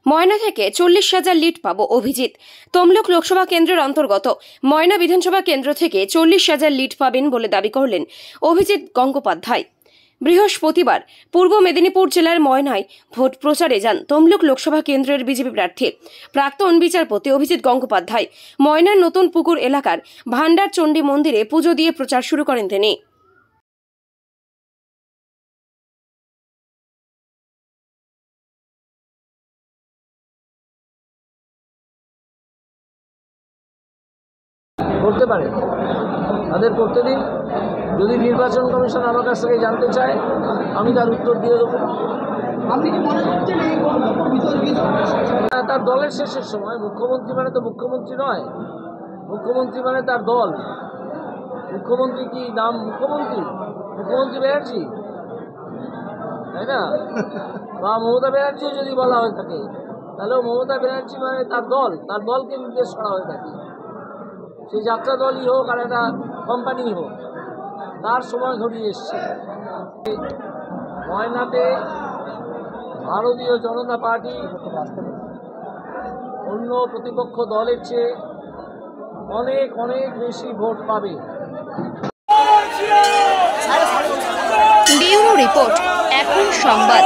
ময়না থেকে 40,000 লিড পাবো অভিজিৎ। তমলুক লোকসভা কেন্দ্রের অন্তর্গত ময়না বিধানসভা কেন্দ্র থেকে 40,000 লিড পাবেন বলে দাবি করলেন অভিজিৎ গঙ্গোপাধ্যায়। বৃহস্পতিবার পূর্ব মেদিনীপুর জেলার ময়নায় ভোট প্রচারে যান তমলুক লোকসভা কেন্দ্রের বিজেপি প্রার্থী প্রাক্তন বিচারপতি অভিজিৎ গঙ্গোপাধ্যায়। ময়নার নতুন পুকুর এলাকার ভান্ডার চণ্ডী মন্দিরে পুজো দিয়ে প্রচার শুরু করেন তিনি। করতে পারে, তাদের করতে দিন। যদি নির্বাচন কমিশন আমার কাছ থেকে জানতে চায়, আমি তার উত্তর দিয়ে দেবো। আপনি কি মনে করছেন এই তার দলের শেষের সময় মুখ্যমন্ত্রী মানে তো মুখ্যমন্ত্রী নয়, মুখ্যমন্ত্রী মানে তার দল। মুখ্যমন্ত্রী কি নাম মুখ্যমন্ত্রী? মুখ্যমন্ত্রী ব্যানার্জি, তাই না? বা মমতা ব্যানার্জিও যদি বলা হয়ে থাকে, তাহলেও মমতা ব্যানার্জি মানে তার দল, তার দলকে নির্দেশ করা হয়ে থাকে। সেই যাত্রা দলই হোক আর একটা কোম্পানি হোক, তার সময় ঘটিয়ে এসছে। ময়নাতে ভারতীয় জনতা পার্টি অন্য প্রতিপক্ষ দলের চেয়ে অনেক অনেক বেশি ভোট পাবে। ব্যুরো রিপোর্ট, এখন সংবাদ।